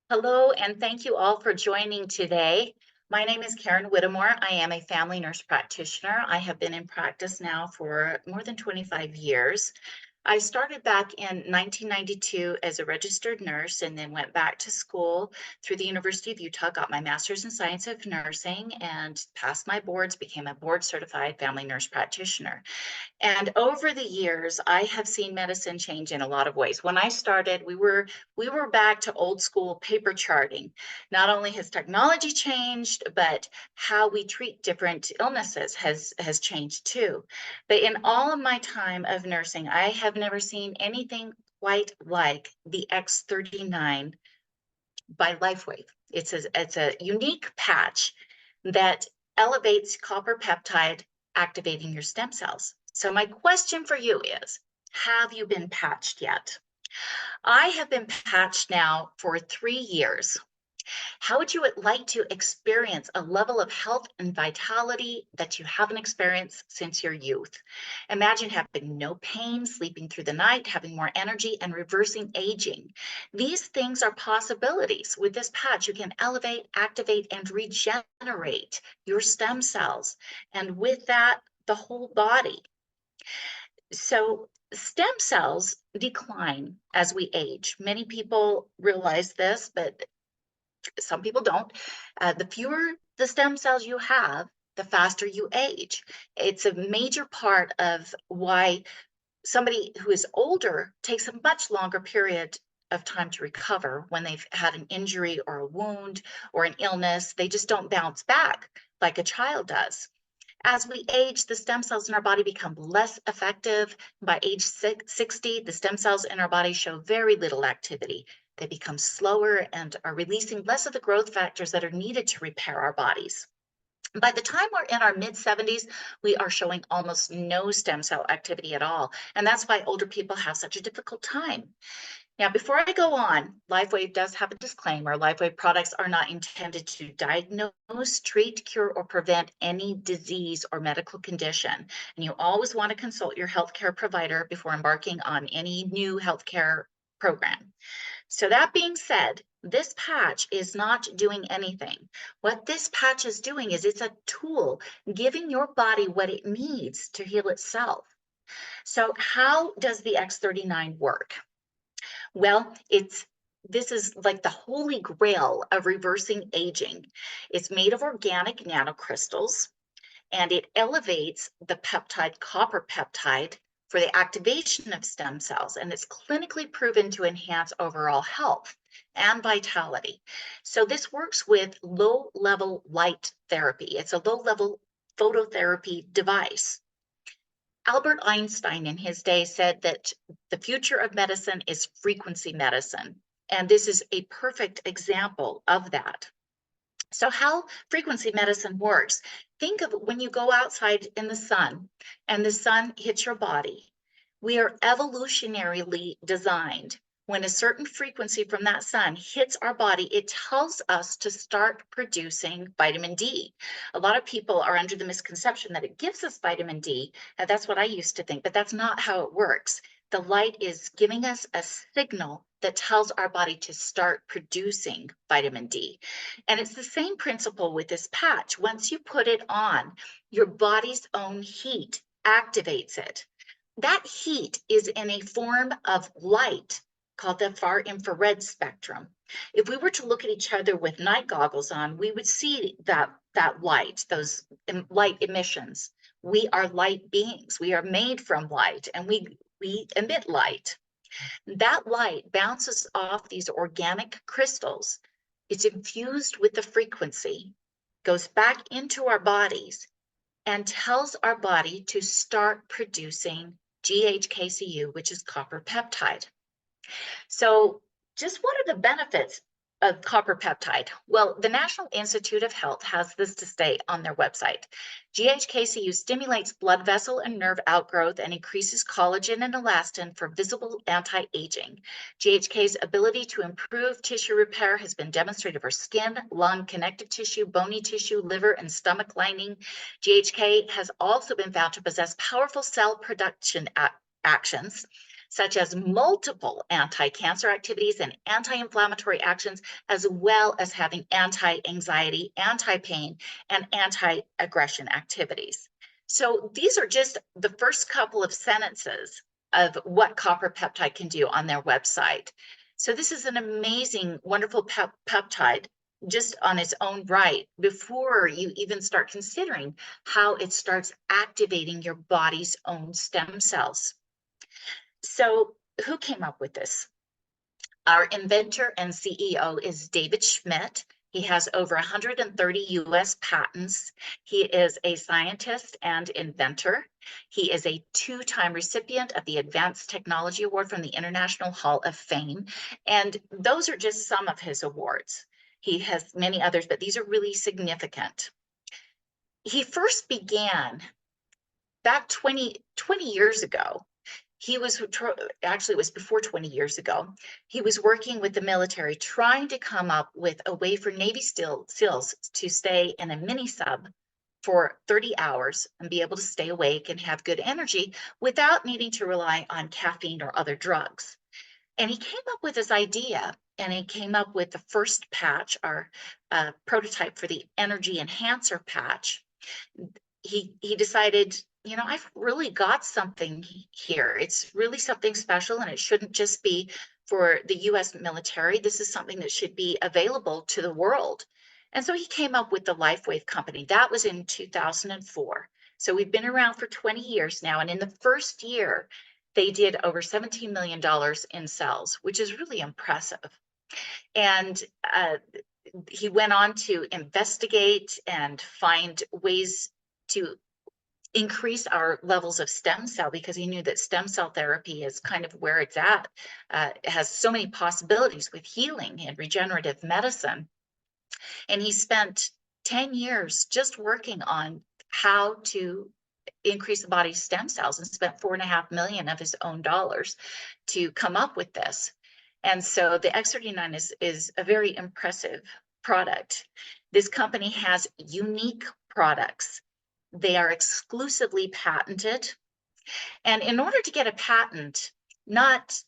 Hello, and thank you all for joining today. My name is Karen Whittemore. I am a family nurse practitioner. I have been in practice now for more than 25 years. I started back in 1992 as a registered nurse and then went back to school through the University of Utah, got my master's in science of nursing and passed my boards, became a board certified family nurse practitioner. And over the years, I have seen medicine change in a lot of ways. When I started, we were back to old school paper charting. Not only has technology changed, but how we treat different illnesses has changed too. But in all of my time of nursing, I have never seen anything quite like the X39 by LifeWave. It's a unique patch that elevates copper peptide activating your stem cells. So my question for you is, have you been patched yet? I have been patched now for 3 years. How would you like to experience a level of health and vitality that you haven't experienced since your youth? Imagine having no pain, sleeping through the night, having more energy, and reversing aging. These things are possibilities. With this patch, you can elevate, activate, and regenerate your stem cells. And with that, the whole body. So stem cells decline as we age. Many people realize this, but some people don't. The fewer the stem cells you have, the faster you age. It's a major part of why somebody who is older takes a much longer period of time to recover when they've had an injury or a wound or an illness. They just don't bounce back like a child does. As we age, the stem cells in our body become less effective. By age 60, the stem cells in our body show very little activity. They become slower and are releasing less of the growth factors that are needed to repair our bodies. By the time we're in our mid 70s, we are showing almost no stem cell activity at all. And that's why older people have such a difficult time. Now, before I go on, LifeWave does have a disclaimer. LifeWave products are not intended to diagnose, treat, cure, or prevent any disease or medical condition. And you always want to consult your healthcare provider before embarking on any new healthcare program. So that being said, this patch is not doing anything. What this patch is doing is it's a tool giving your body what it needs to heal itself. So how does the X39 work? Well, this is like the holy grail of reversing aging. It's made of organic nanocrystals and it elevates the peptide, copper peptide, for the activation of stem cells. And it's clinically proven to enhance overall health and vitality. So this works with low level light therapy. It's a low level phototherapy device. Albert Einstein in his day said that the future of medicine is frequency medicine. And this is a perfect example of that. So how frequency medicine works, think of when you go outside in the sun and the sun hits your body. We are evolutionarily designed. When a certain frequency from that sun hits our body, it tells us to start producing vitamin D. A lot of people are under the misconception that it gives us vitamin D. That's what I used to think, but that's not how it works. The light is giving us a signal that tells our body to start producing vitamin D. And it's the same principle with this patch. Once you put it on, your body's own heat activates it. That heat is in a form of light called the far infrared spectrum. If we were to look at each other with night goggles on, we would see that light, those light emissions. We are light beings. We are made from light and we emit light. That light bounces off these organic crystals. It's infused with the frequency, goes back into our bodies, and tells our body to start producing GHKCU, which is copper peptide. So just what are the benefits of copper peptide? Well, the National Institute of Health has this to say on their website. GHKCU stimulates blood vessel and nerve outgrowth and increases collagen and elastin for visible anti-aging. GHK's ability to improve tissue repair has been demonstrated for skin, lung, connective tissue, bony tissue, liver, and stomach lining. GHK has also been found to possess powerful cell production actions such as multiple anti-cancer activities and anti-inflammatory actions, as well as having anti-anxiety, anti-pain, and anti-aggression activities. So these are just the first couple of sentences of what copper peptide can do on their website. So this is an amazing, wonderful peptide just on its own right, before you even start considering how it starts activating your body's own stem cells. So who came up with this? Our inventor and CEO is David Schmidt. He has over 130 US patents. He is a scientist and inventor. He is a two-time recipient of the Advanced Technology Award from the International Hall of Fame. And those are just some of his awards. He has many others, but these are really significant. He first began back 20 years ago. He was, actually it was before 20 years ago, he was working with the military trying to come up with a way for Navy SEALs to stay in a mini sub for 30 hours and be able to stay awake and have good energy without needing to rely on caffeine or other drugs. And he came up with this idea, and he came up with the first patch, our prototype for the energy enhancer patch. He decided, you know, I've really got something here. It's really something special, and it shouldn't just be for the US military. This is something that should be available to the world. And so he came up with the LifeWave company. That was in 2004. So we've been around for 20 years now. And in the first year, they did over $17 million in sales, which is really impressive. And he went on to investigate and find ways to increase our levels of stem cell, because he knew that stem cell therapy is kind of where it's at. It has so many possibilities with healing and regenerative medicine. And he spent 10 years just working on how to increase the body's stem cells, and spent $4.5 million of his own dollars to come up with this. And so the X39 is a very impressive product. This company has unique products. They are exclusively patented. And in order to get a patent, not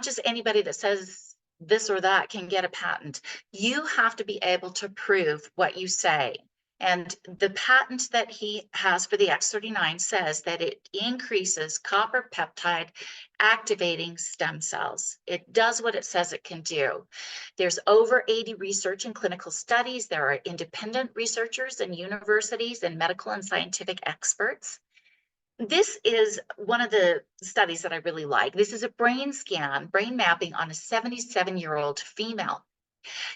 just anybody that says this or that can get a patent. You have to be able to prove what you say. And the patent that he has for the X39 says that it increases copper peptide activating stem cells. It does what it says it can do. There's over 80 research and clinical studies. There are independent researchers and universities and medical and scientific experts. This is one of the studies that I really like. This is a brain scan, brain mapping on a 77-year-old female.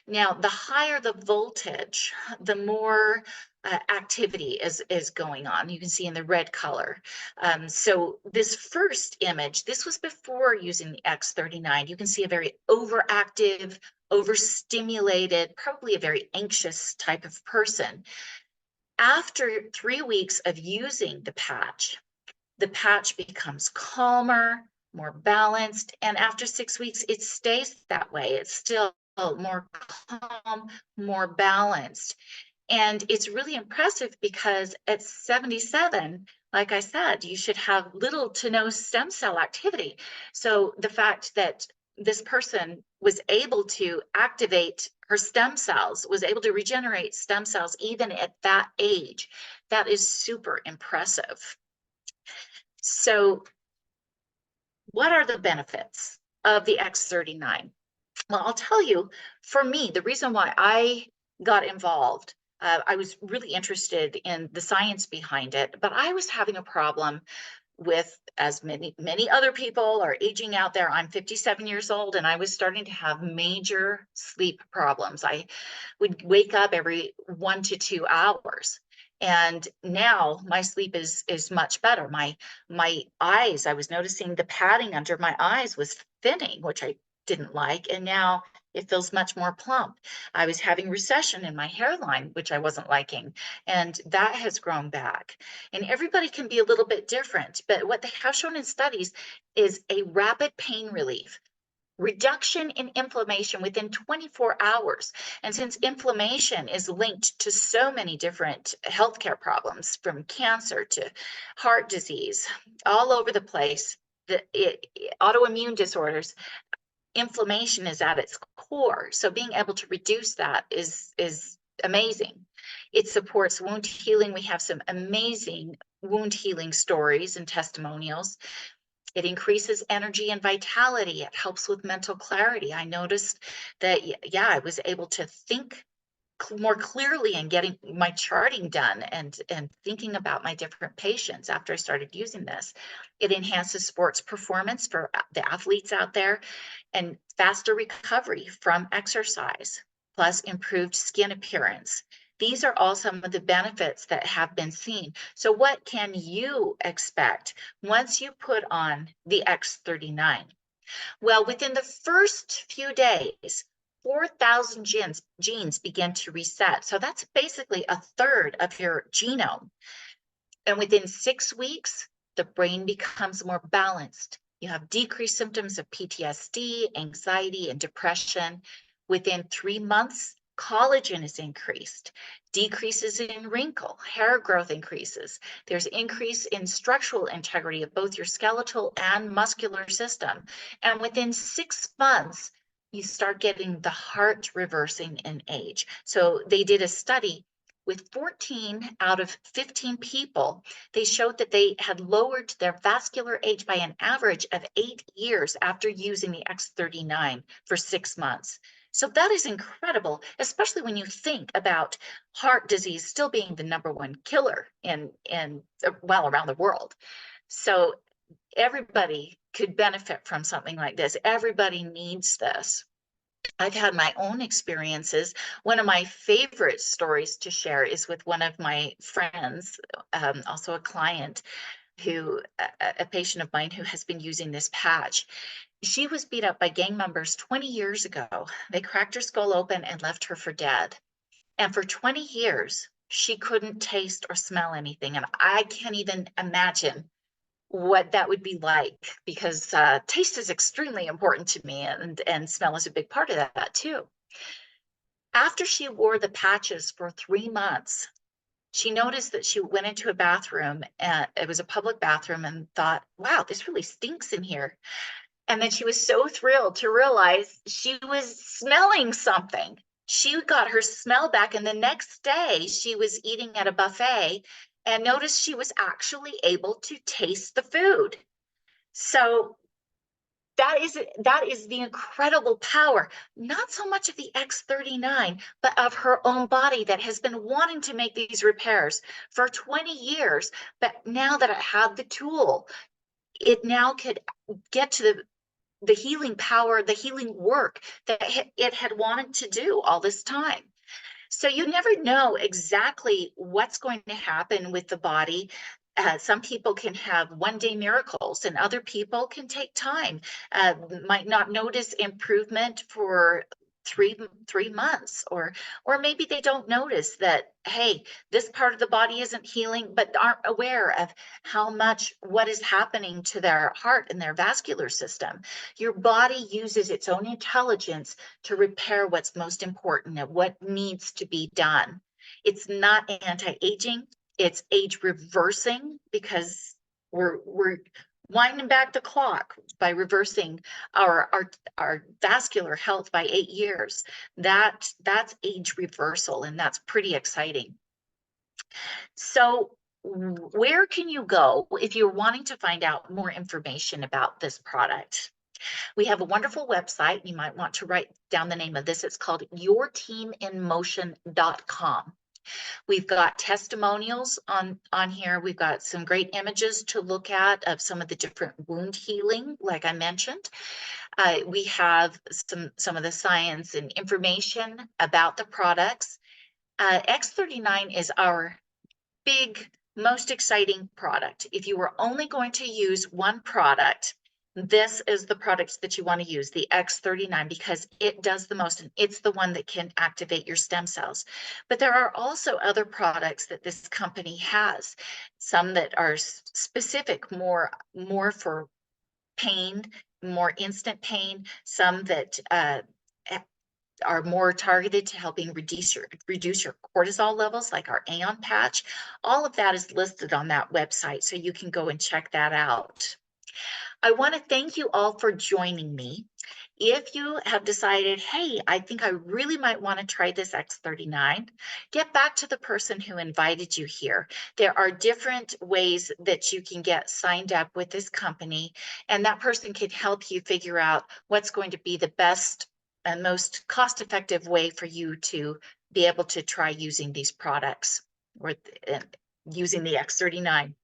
Now, the higher the voltage, the more activity is going on. You can see in the red color. So this first image, this was before using the X39. You can see a very overactive, overstimulated, probably a very anxious type of person. After 3 weeks of using the patch becomes calmer, more balanced, and after 6 weeks, it stays that way. It's still more calm, more balanced. And it's really impressive because at 77, like I said, you should have little to no stem cell activity. So the fact that this person was able to activate her stem cells, was able to regenerate stem cells even at that age, that is super impressive. So what are the benefits of the X39? Well, I'll tell you, for me, the reason why I got involved, I was really interested in the science behind it, but I was having a problem with, as many other people are aging out there. I'm 57 years old, and I was starting to have major sleep problems. I would wake up every 1 to 2 hours. And now my sleep is much better. My eyes, I was noticing the padding under my eyes was thinning, which I didn't like, and now it feels much more plump. I was having recession in my hairline, which I wasn't liking, and that has grown back. And everybody can be a little bit different, but what they have shown in studies is a rapid pain relief, reduction in inflammation within 24 hours. And since inflammation is linked to so many different healthcare problems, from cancer to heart disease, all over the place, autoimmune disorders, inflammation is at its core. So being able to reduce that is amazing. It supports wound healing. We have some amazing wound healing stories and testimonials. It increases energy and vitality. It helps with mental clarity. I noticed that, yeah, I was able to think more clearly and getting my charting done and thinking about my different patients after I started using this. It enhances sports performance for the athletes out there and faster recovery from exercise, plus improved skin appearance. These are all some of the benefits that have been seen. So what can you expect once you put on the X39? Well, within the first few days, 4,000 genes begin to reset. So that's basically a third of your genome. And within 6 weeks, the brain becomes more balanced. You have decreased symptoms of PTSD, anxiety, and depression. Within 3 months, collagen is increased, decreases in wrinkle, hair growth increases. There's increase in structural integrity of both your skeletal and muscular system. And within 6 months, you start getting the heart reversing in age. So they did a study with 14 out of 15 people. They showed that they had lowered their vascular age by an average of 8 years after using the X39 for 6 months. So that is incredible, especially when you think about heart disease still being the #1 killer in well, around the world. So everybody could benefit from something like this. Everybody needs this. I've had my own experiences. One of my favorite stories to share is with one of my friends, also a client who, a patient of mine who has been using this patch. She was beat up by gang members 20 years ago. They cracked her skull open and left her for dead. And for 20 years, she couldn't taste or smell anything. And I can't even imagine what that would be like, because taste is extremely important to me, and smell is a big part of that too. After she wore the patches for 3 months, she noticed that she went into a bathroom, and it was a public bathroom, and thought, wow, this really stinks in here. And then she was so thrilled to realize she was smelling something. She got her smell back, and the next day she was eating at a buffet and noticed she was actually able to taste the food. So that is the incredible power, not so much of the X39, but of her own body that has been wanting to make these repairs for 20 years. But now that it had the tool, it now could get to the healing power, the healing work that it had wanted to do all this time. So you never know exactly what's going to happen with the body. Some people can have one-day miracles, and other people can take time, might not notice improvement for three months, or maybe they don't notice that, hey, this part of the body isn't healing, but aren't aware of how much what is happening to their heart and their vascular system. Your body uses its own intelligence to repair what's most important and what needs to be done. It's not anti-aging, it's age reversing, because we're winding back the clock by reversing our vascular health by 8 years. That's age reversal, and that's pretty exciting. So where can you go if you're wanting to find out more information about this product? We have a wonderful website. You might want to write down the name of this. It's called yourteaminmotion.com. We've got testimonials on here. We've got some great images to look at of some of the different wound healing, like I mentioned. We have some of the science and information about the products. X39 is our big, most exciting product. If you were only going to use one product, this is the products that you want to use, the X39, because it does the most, and it's the one that can activate your stem cells. But there are also other products that this company has, some that are specific, more for pain, more instant pain, some that are more targeted to helping reduce your cortisol levels, like our Aeon patch. All of that is listed on that website, so you can go and check that out. I want to thank you all for joining me. If you have decided, hey, I think I really might want to try this X39, get back to the person who invited you here. There are different ways that you can get signed up with this company, and that person can help you figure out what's going to be the best and most cost-effective way for you to be able to try using these products or using the X39.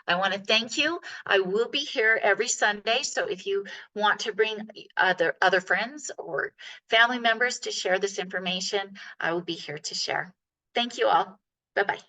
I want to thank you. I will be here every Sunday. So if you want to bring other friends or family members to share this information, I will be here to share. Thank you all. Bye-bye.